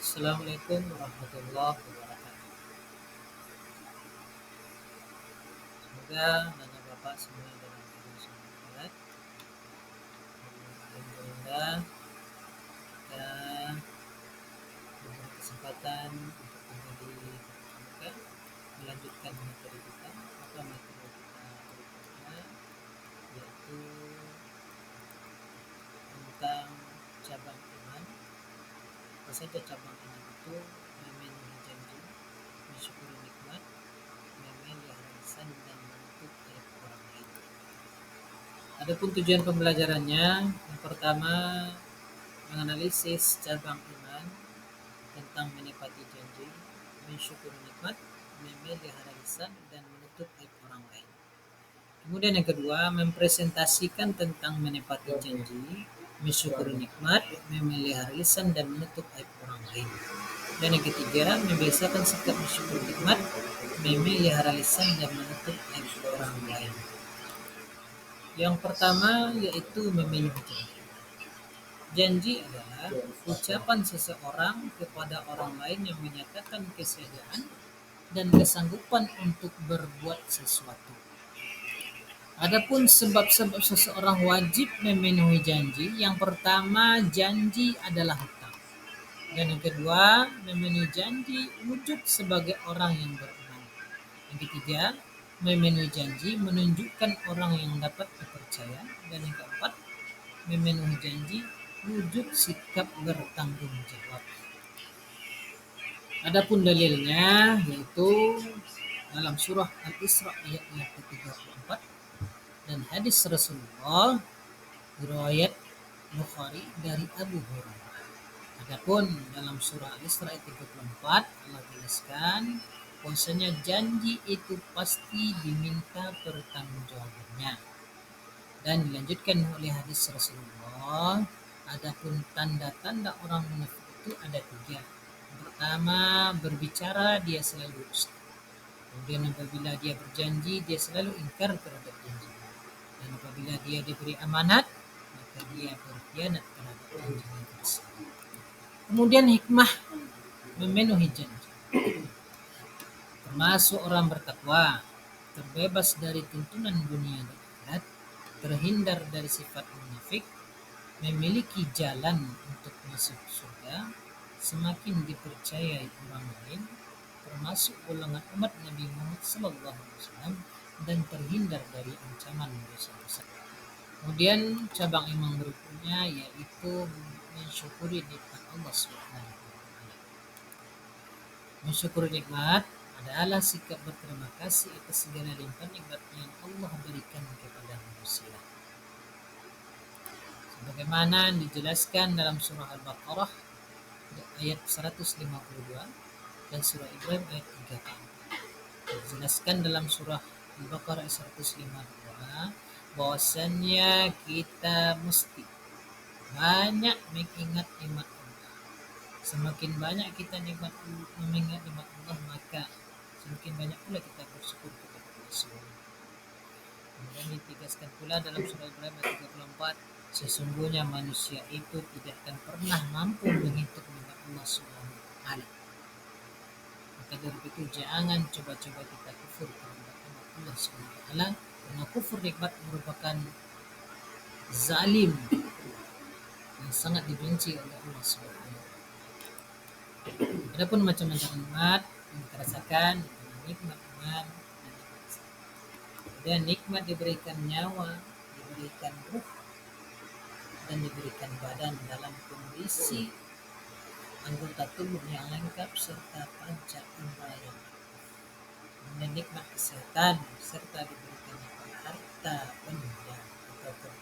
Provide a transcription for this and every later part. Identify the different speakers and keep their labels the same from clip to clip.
Speaker 1: Assalamualaikum warahmatullahi wabarakatuh. Semoga nanya Bapak semua dalam keadaan sehat. Alhamdulillah kita diberi kesempatan untuk kembali berjumpa melanjutkan materi kita. Apa materi kita berikutnya yaitu tentang cabang iman. Apa saja cabang iman itu? Memenuhi janji, mensyukuri nikmat, memelihara lisan dan menutup aib orang lain. Adapun tujuan pembelajarannya, yang pertama menganalisis cabang iman tentang menepati janji, mensyukuri nikmat, memelihara lisan dan menutup aib orang lain. Kemudian yang kedua, mempresentasikan tentang menepati janji, mensyukuri nikmat, memelihara lisan dan menutup aib orang lain. Dan yang ketiga, membiasakan sikap mensyukuri nikmat, memelihara lisan dan menutup aib orang lain. Yang pertama yaitu memenuhi janji. Janji adalah ucapan seseorang kepada orang lain yang menyatakan kesediaan dan kesanggupan untuk berbuat sesuatu. Adapun sebab-sebab seseorang wajib memenuhi janji, yang pertama janji adalah hutang. Dan yang kedua, memenuhi janji wujud sebagai orang yang beriman. Yang ketiga, memenuhi janji menunjukkan orang yang dapat dipercaya. Dan yang keempat, memenuhi janji wujud sikap bertanggung jawab. Adapun dalilnya yaitu dalam surah Al-Isra ayat yang ke-34 dan hadis Rasulullah riwayat Bukhari dari Abu Hurairah. Adapun dalam surah Al-Isra ayat 34 Allah jelaskan bahwasanya janji itu pasti diminta pertanggungjawabannya. Dan dilanjutkan oleh hadis Rasulullah, adapun tanda-tanda orang munafik itu ada 3. Pertama, berbicara dia selalu dusta. Kemudian apabila dia berjanji, dia selalu ingkar terhadap janji. Dan apabila dia diberi amanat, maka dia berkhianat terhadap janjinya tersebut. Kemudian hikmah memenuhi janji. Termasuk orang bertakwa, terbebas dari tuntunan dunia dan akhirat, terhindar dari sifat munafik, memiliki jalan untuk masuk surga, semakin dipercayai orang lain, termasuk golongan umat Nabi Muhammad SAW, dan terhindar dari ancaman dosa besar. Kemudian cabang iman berikutnya yaitu mensyukuri nikmat Allah Subhanahu wa taala. Mensyukuri nikmat adalah sikap berterima kasih atas segala limpahan nikmat yang Allah berikan kepada manusia. Sebagaimana dijelaskan dalam surah Al-Baqarah ayat 152 dan surah Ibrahim ayat 3. Dijelaskan dalam surah Al-Baqarah ayat 152 bahwasannya kita mesti banyak mengingat nikmat Allah. Semakin banyak kita mengingat nikmat Allah, maka semakin banyak pula kita bersyukur kepada Allah Subhanahu. Kemudian ditegaskan pula dalam surah Ibrahim ayat 34, sesungguhnya manusia itu tidak akan pernah mampu menghitung nikmat Allah Subhanahu wa taala. Maka dari itu jangan coba-coba kita kufur terhadap nikmat Allah Subhanahu wa taala, karena kufur nikmat merupakan zalim yang sangat dibenci oleh Allah Subhanahu wa taala. Adapun macam-macam nikmat yang kita rasakan, nikmat iman, dan nikmat diberikan nyawa, diberikan ruh, dan diberikan badan dalam kondisi anggota tubuh yang lengkap serta panca indera yang dan nikmat kesehatan serta diberikan harta benda atau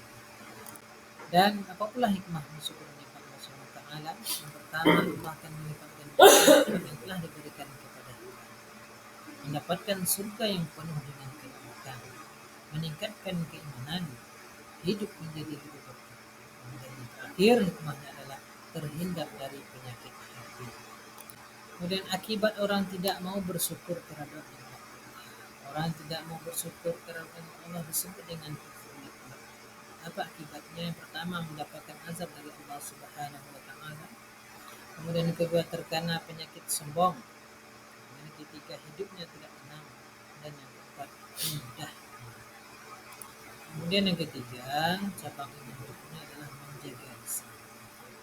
Speaker 1: dan apalah hikmah mensyukur nikmat Allah Subhanahu wa taala. Yang pertama, Allah akan melipatkan yang telah diberikan kepada kita, mendapatkan surga yang penuh dengan kenikmatan, meningkatkan keimanan, hidup menjadi lebih berkah. Dan yang terakhir hikmahnya adalah terhindar dari penyakit hati. Kemudian akibat orang tidak mau bersyukur terhadap nikmat Allah. Orang tidak mau bersyukur terhadap nikmat Allah disebut dengan kufur nikmat. Apa akibatnya? Yang pertama, mendapatkan azab dari Allah Subhanahu wa taala. Kemudian yang kedua terkena penyakit sombong. Yang ketiga hidupnya tidak tenang. Dan yang keempat mudah. Kemudian yang ketiga cabang iman berikutnya adalah menjaga lisan.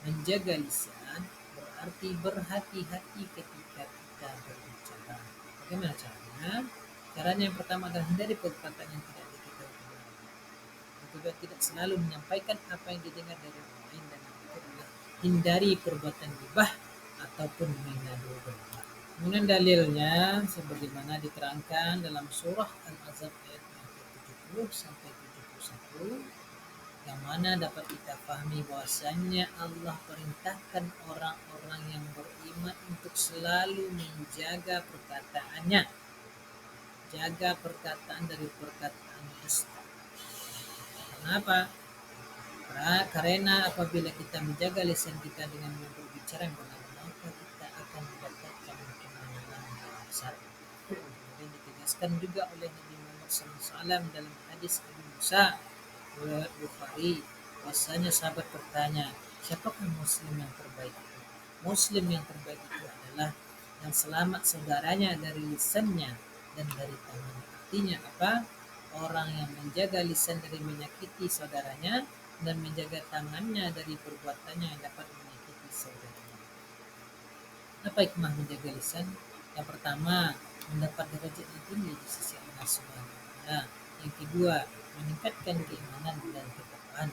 Speaker 1: Menjaga lisan berarti berhati-hati ketika kita berbicara. Bagaimana caranya? Caranya yang pertama adalah hindari perkataan yang tidak diketahui kebenarannya. Yang kedua, tidak selalu menyampaikan apa yang didengar dari orang lain. Dan yang ketiga adalah hindari perbuatan gibah ataupun mengadu domba. Kemudian dalilnya sebagaimana diterangkan dalam surah Al-Ahzab ayat yang ke-70 sampai 71, yang mana dapat kita pahami bahwasannya Allah perintahkan orang-orang yang beriman untuk selalu menjaga perkataannya. Jaga perkataan dari perkataan dusta. Kenapa? Karena apabila kita menjaga lisan kita dengan berbicara yang benar, maka kita akan mendapatkan kemenangan yang besar. Kemudian ditegaskan juga oleh Nabi Muhammad SAW dalam hadis Abu Musa riwayat Bukhari, bahwasanya sahabat bertanya, siapakah muslim yang terbaik itu? Muslim yang terbaik itu adalah yang selamat saudaranya dari lisannya dan dari tangannya. Artinya apa? Orang yang menjaga lisan dari menyakiti saudaranya dan menjaga tangannya dari perbuatannya yang dapat menyakiti saudaranya. Apa hikmah menjaga lisan? Yang pertama, mendapat derajat yang tinggi di sisi Allah Subhanahu wa taala. Yang kedua, meningkatkan keimanan dan ketakwaan.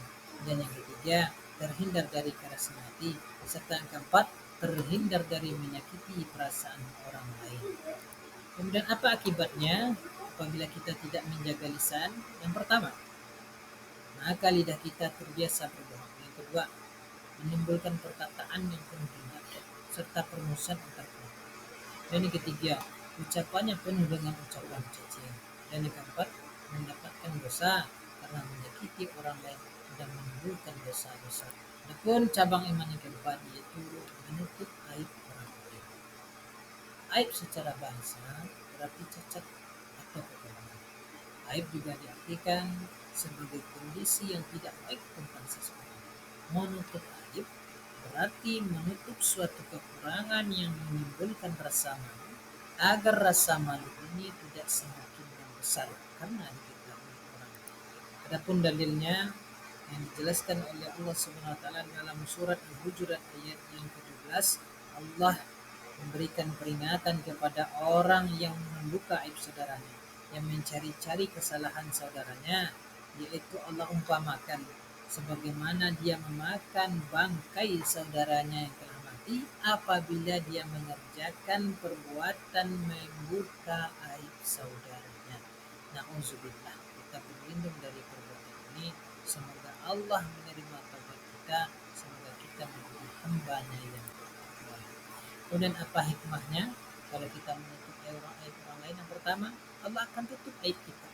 Speaker 1: Dan yang ketiga, terhindar dari keras hati. Serta yang keempat, terhindar dari menyakiti perasaan orang lain. Kemudian apa akibatnya apabila kita tidak menjaga lisan? Yang pertama, maka lidah kita terbiasa berbohong. Yang kedua, menimbulkan perkataan yang penuh dendam serta permusuhan antar kelompok. Dan yang ketiga, ucapannya penuh dengan ucapan cacian. Dan yang keempat, mendapatkan dosa karena menyakiti orang lain dan menimbulkan dosa-dosa. Adapun cabang iman yang keempat yaitu menutup aib orang lain. Aib secara bahasa berarti cacat atau kekurangan. Aib juga diartikan sebagai kondisi yang tidak baik tentang seseorang. Menutup aib berarti menutup suatu kekurangan yang menimbulkan rasa malu, agar rasa malu ini tidak semakin membesar karena diketahui orang. Adapun dalilnya yang dijelaskan oleh Allah Subhanahu wa taala dalam surat Al-Hujurat ayat yang ke-12, Allah memberikan peringatan kepada orang yang membuka aib saudaranya, yang mencari-cari kesalahan saudaranya, yaitu Allah umpamakan sebagaimana dia memakan bangkai saudaranya yang telah mati apabila dia mengerjakan perbuatan membuka aib saudaranya. Na'udzubillah, kita berlindung dari perbuatan ini. Semoga Allah menerima taubat kita, semoga kita menjadi hamba-Nya yang bertakwa. Kemudian apa hikmahnya kalau kita menutup aib orang lain? Yang pertama, Allah akan tutup aib kita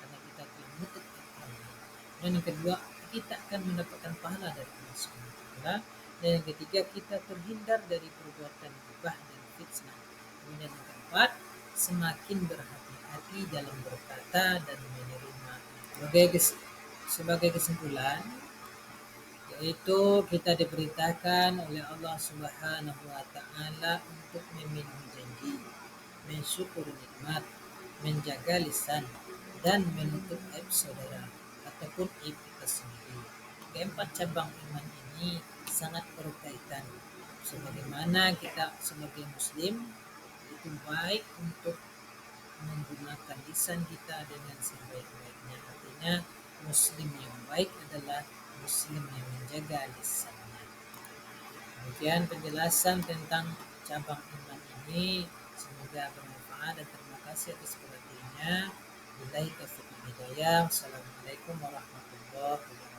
Speaker 1: karena kita telah menutup aib orang lain. Dan yang kedua, kita akan mendapatkan pahala dari Allah Subhanahu wa taala. Dan yang ketiga, kita terhindar dari perbuatan gibah dan fitnah. Kemudian yang keempat, semakin berhati-hati dalam berkata dan menerima. Sebagai kesimpulan, yaitu kita diperintahkan oleh Allah Subhanahu wa taala untuk memenuhi janji, mensyukur nikmat, menjaga lisan, dan menutup aib saudara ataupun aib kita sendiri. Keempat cabang iman ini sangat berkaitan. Sebagaimana kita sebagai muslim itu baik untuk menggunakan lisan kita dengan sebaik-baiknya. Artinya muslim yang baik adalah muslim yang menjaga lisannya. Demikian penjelasan tentang cabang iman ini, semoga bermanfaat dan terima kasih atas perhatiannya. Billahi taufiq wal hidayah. Assalamualaikum warahmatullahi wabarakatuh.